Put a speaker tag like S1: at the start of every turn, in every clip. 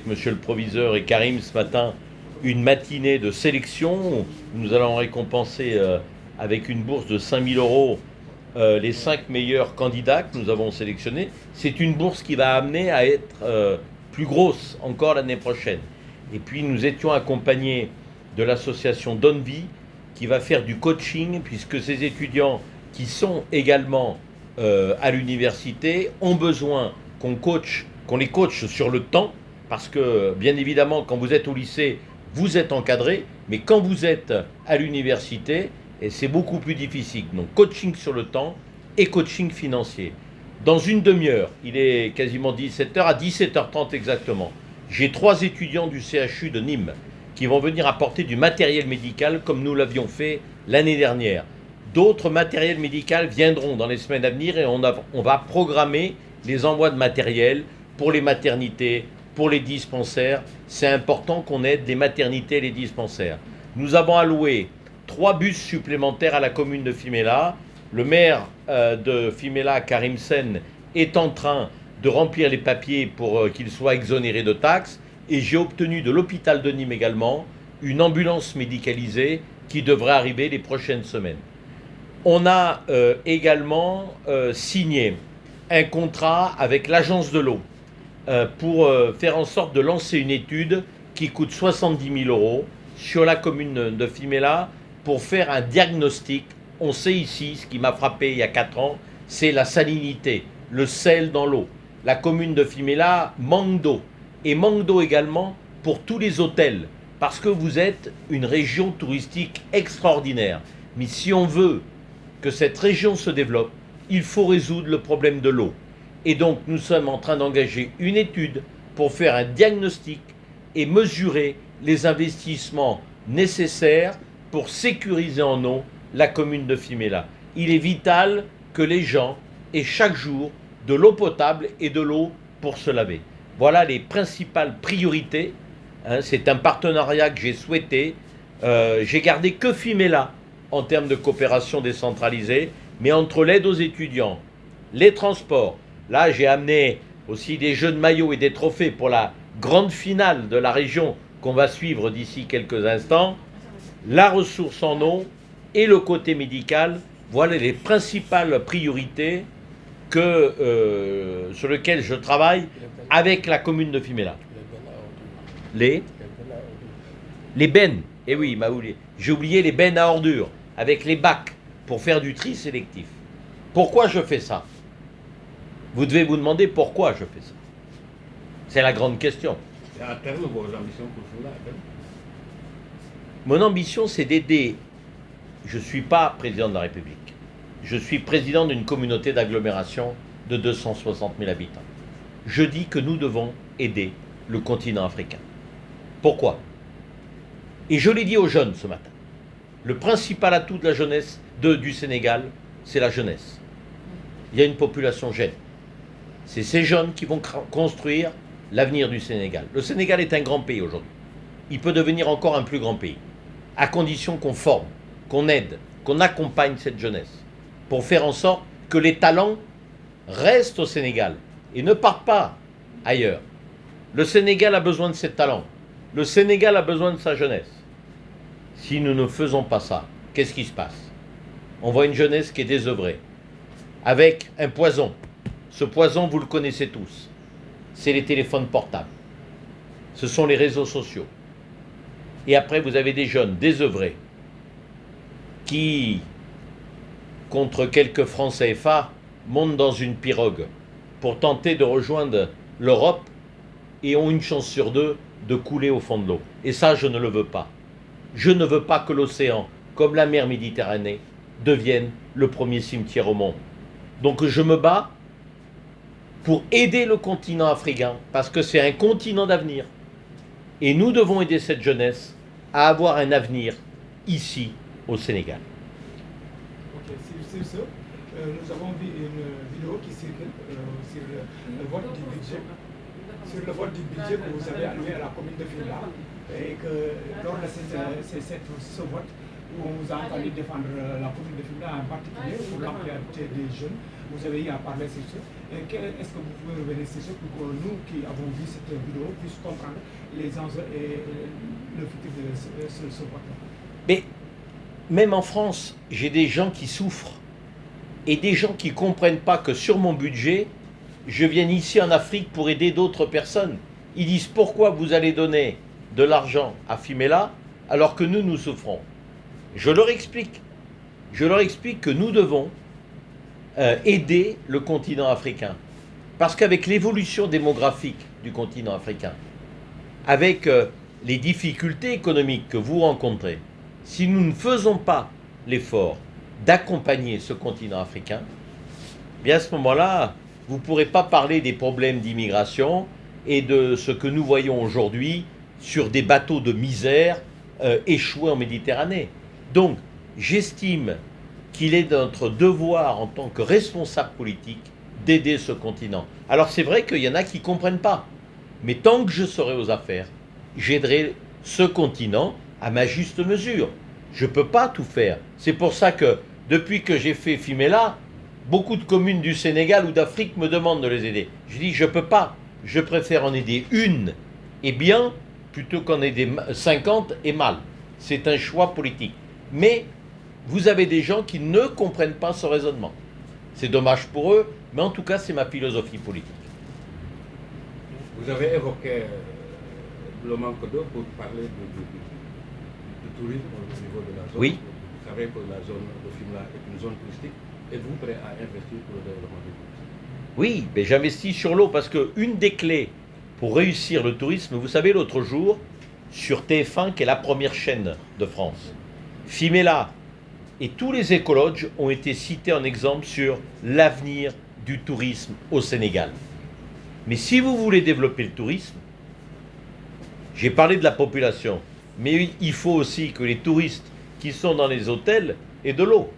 S1: Monsieur le proviseur et Karim ce matin une matinée de sélection. Nous allons récompenser avec une bourse de 5000 euros les 5 meilleurs candidats que nous avons sélectionnés. C'est une bourse qui va amener à être plus grosse encore l'année prochaine. Et puis nous étions accompagnés de l'association Donne-Vie qui va faire du coaching, puisque ces étudiants qui sont également à l'université ont besoin qu'on les coache sur le temps, parce que bien évidemment quand vous êtes au lycée, vous êtes encadré, mais quand vous êtes à l'université, c'est beaucoup plus difficile. Donc coaching sur le temps et coaching financier. Dans une demi-heure, il est quasiment 17h, à 17h30 exactement, j'ai 3 étudiants du CHU de Nîmes qui vont venir apporter du matériel médical comme nous l'avions fait l'année dernière. D'autres matériels médicaux viendront dans les semaines à venir et on va programmer les envois de matériel pour les maternités, pour les dispensaires. C'est important qu'on aide les maternités et les dispensaires. Nous avons alloué 3 bus supplémentaires à la commune de Fiméla. Le maire de Fiméla, Karim Sen, est en train de remplir les papiers pour qu'ils soient exonérés de taxes. Et j'ai obtenu de l'hôpital de Nîmes également une ambulance médicalisée qui devrait arriver les prochaines semaines. On a également signé un contrat avec l'agence de l'eau pour faire en sorte de lancer une étude qui coûte 70 000 euros sur la commune de Fiméla pour faire un diagnostic. On sait ici, ce qui m'a frappé il y a 4 ans, c'est la salinité, le sel dans l'eau. La commune de Fiméla manque d'eau, et manque d'eau également pour tous les hôtels, parce que vous êtes une région touristique extraordinaire. Mais si on veut que cette région se développe, il faut résoudre le problème de l'eau. Et donc nous sommes en train d'engager une étude pour faire un diagnostic et mesurer les investissements nécessaires pour sécuriser en eau la commune de Fiméla. Il est vital que les gens aient chaque jour de l'eau potable et de l'eau pour se laver. Voilà les principales priorités. C'est un partenariat que j'ai souhaité. J'ai gardé que Fiméla en termes de coopération décentralisée, mais entre l'aide aux étudiants, les transports, là j'ai amené aussi des jeux de maillots et des trophées pour la grande finale de la région qu'on va suivre d'ici quelques instants, la ressource en eau et le côté médical. Voilà les principales priorités sur lesquelles je travaille avec la commune de Fiméla. Les bennes, eh oui, j'ai oublié les bennes à ordures, avec les bacs, pour faire du tri sélectif. Pourquoi je fais ça? Vous devez vous demander pourquoi je fais ça. C'est la grande question.
S2: Et à terme, vos ambitions pour cela,
S1: Mon ambition, c'est d'aider. Je ne suis pas président de la République. Je suis président d'une communauté d'agglomération de 260 000 habitants. Je dis que nous devons aider le continent africain. Pourquoi? Et je l'ai dit aux jeunes ce matin. Le principal atout de la jeunesse du Sénégal, c'est la jeunesse. Il y a une population jeune. C'est ces jeunes qui vont construire l'avenir du Sénégal. Le Sénégal est un grand pays aujourd'hui. Il peut devenir encore un plus grand pays, à condition qu'on forme, qu'on aide, qu'on accompagne cette jeunesse, pour faire en sorte que les talents restent au Sénégal et ne partent pas ailleurs. Le Sénégal a besoin de ses talents. Le Sénégal a besoin de sa jeunesse. Si nous ne faisons pas ça, qu'est-ce qui se passe? On voit une jeunesse qui est désœuvrée, avec un poison. Ce poison, vous le connaissez tous. C'est les téléphones portables. Ce sont les réseaux sociaux. Et après, vous avez des jeunes désœuvrés qui, contre quelques francs CFA, montent dans une pirogue pour tenter de rejoindre l'Europe et ont une chance sur 2 de couler au fond de l'eau. Et ça, je ne le veux pas. Je ne veux pas que l'océan, comme la mer Méditerranée, devienne le premier cimetière au monde. Donc je me bats pour aider le continent africain, parce que c'est un continent d'avenir. Et nous devons aider cette jeunesse à avoir un avenir ici, au Sénégal.
S3: Ok, sur ce, nous avons vu une vidéo qui circule sur le vote du budget. Sur le vote du budget que vous avez alloué à la commune de Fiméla, et que lors de ce vote, où on vous a entendu défendre la commune de Fiméla en particulier pour l'employabilité des jeunes, vous avez eu à parler sur ça. Est-ce que vous pouvez revenir sur ça pour que nous qui avons vu cette vidéo puissions comprendre les enjeux et le futur de ce partenariat?
S1: Mais même en France, j'ai des gens qui souffrent et des gens qui ne comprennent pas que sur mon budget, je viens ici en Afrique pour aider d'autres personnes. Ils disent pourquoi vous allez donner de l'argent à Fimela alors que nous souffrons. Je leur explique que nous devons aider le continent africain. Parce qu'avec l'évolution démographique du continent africain, avec les difficultés économiques que vous rencontrez, si nous ne faisons pas l'effort d'accompagner ce continent africain, bien à ce moment-là, vous ne pourrez pas parler des problèmes d'immigration et de ce que nous voyons aujourd'hui sur des bateaux de misère échoués en Méditerranée. Donc, j'estime qu'il est de notre devoir en tant que responsable politique d'aider ce continent. Alors c'est vrai qu'il y en a qui ne comprennent pas, mais tant que je serai aux affaires, j'aiderai ce continent à ma juste mesure. Je ne peux pas tout faire. C'est pour ça que depuis que j'ai fait Fimela, beaucoup de communes du Sénégal ou d'Afrique me demandent de les aider. Je dis je ne peux pas, je préfère en aider une et bien plutôt qu'en aider 50 et mal. C'est un choix politique. Mais vous avez des gens qui ne comprennent pas ce raisonnement. C'est dommage pour eux, mais en tout cas, c'est ma philosophie politique.
S2: Vous avez évoqué le manque d'eau pour parler du tourisme au niveau de la zone.
S1: Oui.
S2: Vous savez que la zone de Fimela est une zone touristique. Êtes-vous prêt à investir pour le développement du tourisme?
S1: Oui, mais j'investis sur l'eau parce qu'une des clés pour réussir le tourisme, vous savez, l'autre jour, sur TF1, qui est la première chaîne de France, Fimela et tous les écologues ont été cités en exemple sur l'avenir du tourisme au Sénégal. Mais si vous voulez développer le tourisme, j'ai parlé de la population, mais il faut aussi que les touristes qui sont dans les hôtels aient de l'eau.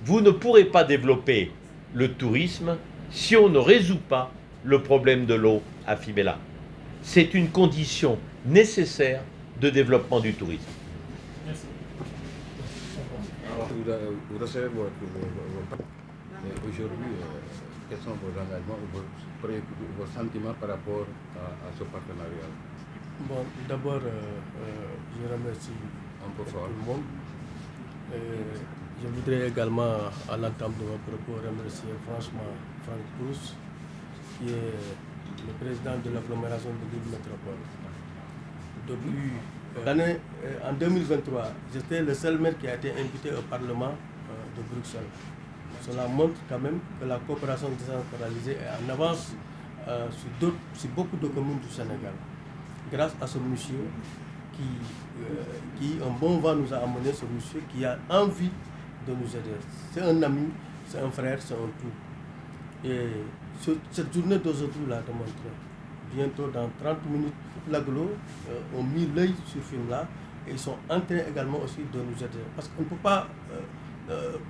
S1: Vous ne pourrez pas développer le tourisme si on ne résout pas le problème de l'eau à Fimela. C'est une condition nécessaire de développement du tourisme.
S3: Merci.
S2: Alors, vous recevez vos aujourd'hui, quels sont vos engagements, vos sentiments par rapport à ce partenariat?
S4: Bon, d'abord, je remercie
S2: Un peu fort.
S4: tout le monde. Je voudrais également, à l'entame de mon propos, remercier franchement Franck Pousse, qui est le président de l'agglomération de Lille Métropole. Depuis l'année, en 2023, j'étais le seul maire qui a été invité au Parlement de Bruxelles. Cela montre quand même que la coopération décentralisée est en avance sur beaucoup de communes du Sénégal. Grâce à ce monsieur qui un bon vent nous a amené, ce monsieur qui a envie de nous aider. C'est un ami, c'est un frère, c'est un tout. Et cette journée d'aujourd'hui l'a démontré. Bientôt, dans 30 minutes, toute l'agglo ont mis l'œil sur Fimela et ils sont en train également aussi de nous aider. Parce qu'on ne peut pas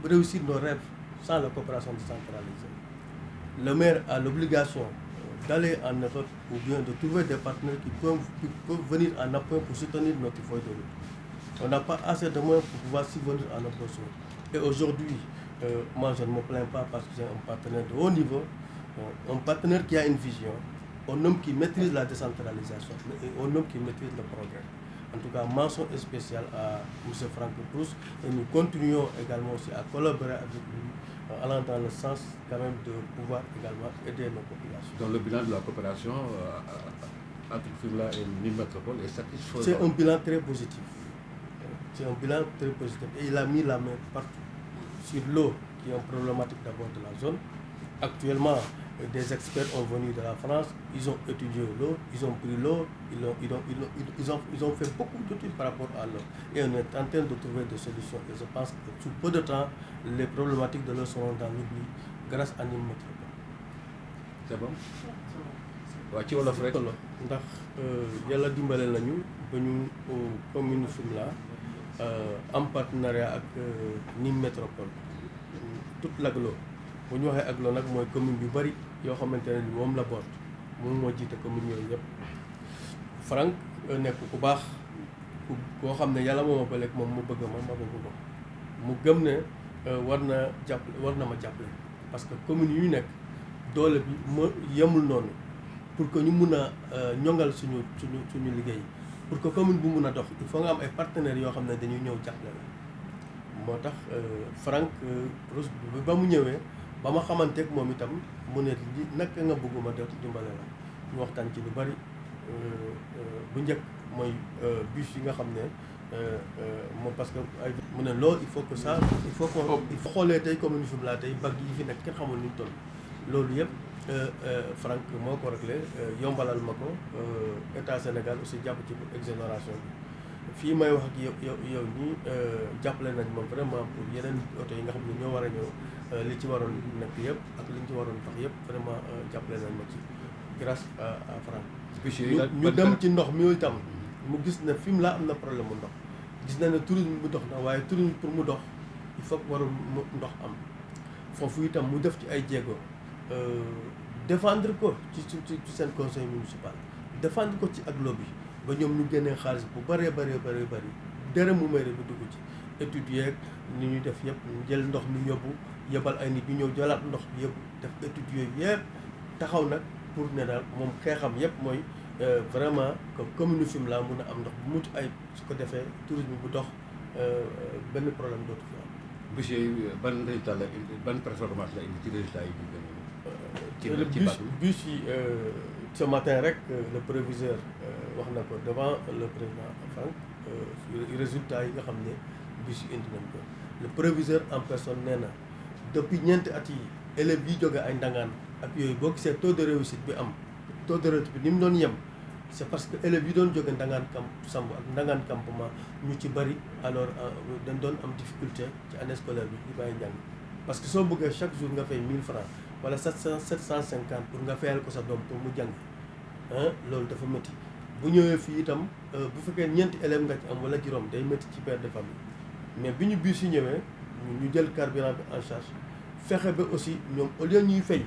S4: réussir nos rêves sans la coopération décentralisée. Le maire a l'obligation d'aller en Europe ou bien de trouver des partenaires qui peuvent venir en appui pour soutenir notre feuille de route. On n'a pas assez de moyens pour pouvoir subvenir à nos besoins. Et aujourd'hui, moi je ne me plains pas parce que j'ai un partenaire de haut niveau, un partenaire qui a une vision, un homme qui maîtrise la décentralisation et un homme qui maîtrise le progrès. En tout cas, mention spéciale à M. Franck Pousse et nous continuons également aussi à collaborer avec lui, allant dans le sens quand même de pouvoir également aider nos populations.
S2: Dans le bilan de la coopération entre Fimela et Lille Métropole est satisfaisant?
S4: C'est un bilan très positif. C'est un bilan très positif. Et il a mis la main partout. Sur l'eau, qui est une problématique d'abord de la zone. Actuellement, des experts ont venu de la France, ils ont étudié l'eau, ils ont pris l'eau, ils ont fait beaucoup d'études par rapport à l'eau. Et on est en train de trouver des solutions. Et je pense que sous peu de temps, les problématiques de l'eau seront dans l'oubli grâce à Lille Métropole.
S2: C'est bon? waa ci wolof rek
S4: ndax yàlla dimbale nañu ba ñu commune Fimela am partenariat ak Lille Métropole toute l'agglo bu ñu waxee agglo nag mooy commune yu bëri yoo xamante ne ni moom la boot moom moo jiite commune yooyu yëpp Franck nekk ku baax koo xam ne yàlla moo ma baleeg moom mu bëgg ma bëgg ko mu gëm ne war na ma jàppale parce que communes yu nekk doole bi yemul noonu pour que ñu mun a ñongal suñu liggéey pour que commune bu mun a dox il faut nga am ay partenaires yoo xam ne dañuy ñëw jàppale la moo tax Franck Rose ba mu ñëwee ba ma xamanteeg moom itam mu ne li naka nga bëgguma def dimbale la ñu waxtaan ci lu bari bu njëkk mooy bus yi nga xam ne moom parce que ay mu ne loolu il faut que ça il faut xoolee tey commune Fimela tey bag yi fi nekk kenn xamul ni ñu toll loolu yëpp Franck moo ko réglé yombalal ma ko état Sénégal aussi jàpp ci exonération bi fii may wax ak yow ñii jàppale nañ ma vraiment pour yeneen oto yi nga xam ne ñoo war a ñëw li ci waroon nekk yëpp ak li ñu ci waroon tax yëpp vraiment jàppale nañ ma ci grâce à Franck. ñu dem ci ndox mi itam mu gis ne Fimela am na problème mu ndox gis na ne tourisme bu dox na waaye tourisme pour mu dox il faut que warul ndox am foofu itam mu def ci ay jéego défendre ko ci seen conseil municipal défendre ko ci ak lobby ba ñoom ñu génnee xaalis bu bëree bëri dara mu mairie bi dugg ci études yeeg ni ñu def yëpp jël ndox mi yóbbu yebal ay nit ñu ñëw jëlaat ndox bi yëpp def études yooyu yëpp taxaw nag pour ne daal moom xeexam yëpp mooy vraiment que commune Fimela mun a am ndox bu mucc ay su ko defee tourisme bu dox benn problème dootu fi am.
S2: bus yooyu ban résultat la ban performance la indi ci résultat yi ñu gën
S4: bus yi ce matin rek le proviseur wax na ko devant le président Franck résultat yi nga xam ne bus yi indi nañ ko le proviseur en personne nee na depuis ñeenti at yi élèves yi jóge ay Ndangaan ak yooyu boo gisee taux de réussite bi am taux de réussite bi ni mu doon yem c' est parce que élèves yi doon jóge Ndangaan Samb ak Ndangaan campement ñu ci bëri alors dañ doon am difficulté ci année scolaire bi di bàyyi njàng parce que soo bëggee chaque jour nga fay 1000 francs wala 750 pour nga fayal ko sa doom pour mu jàng loolu dafa métti bu ñëwee fii itam bu fekkee ñeenti élèves nga ci am wala juróom day métti ci père de famille mais bi ñu bus yi ñëwee ñu jël carburant bi en charge fexe ba aussi ñoom au lieu ñuy fay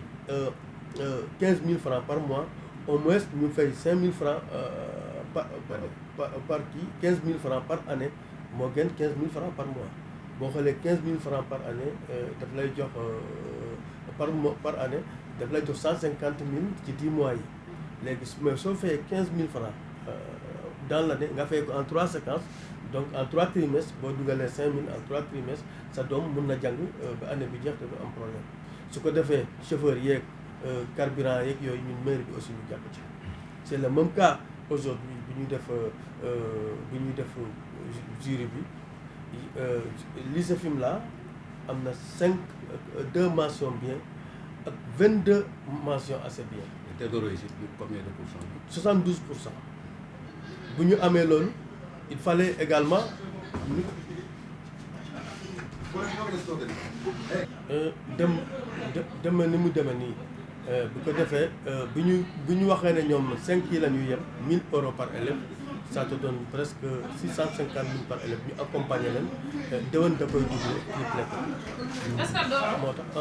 S4: 15 000 francs par mois au moins ñu fay 5 000 francs par kii 15 000 francs par année moo gën 15 000 francs par mois boo xoolee 15 000 francs par année daf lay jox par année daf lay jox 150 000 ci 10 mois yi léegi mais soo fayee 15 000 francs dans l'année nga fay ko en 3 séquences donc en 3 trimestres boo dugalee 5 000 en 3 trimestres sa doom mun na jàng ba année bi jeex te du am problème su ko defee chauffeur yeeg carburant yeeg yooyu ñun mairie bi aussi ñu jàpp ci c' est le même cas aujourd'hui bi ñuy def jury bi lycée Fimela am na 2 mentions bien ak 22 mentions assez bien.
S2: te taux de réussite bi combien de pourcent?
S4: 72%. bu ñu amee loolu il fallait également dem ni mu demee nii bu ko defee bu ñu waxee ne ñoom 5 yi la ñuy yem 1000 euros par élève ça te donne presque 650 000 par élève ñu accompagner leen déwén da koy doublé triplé ko moo tax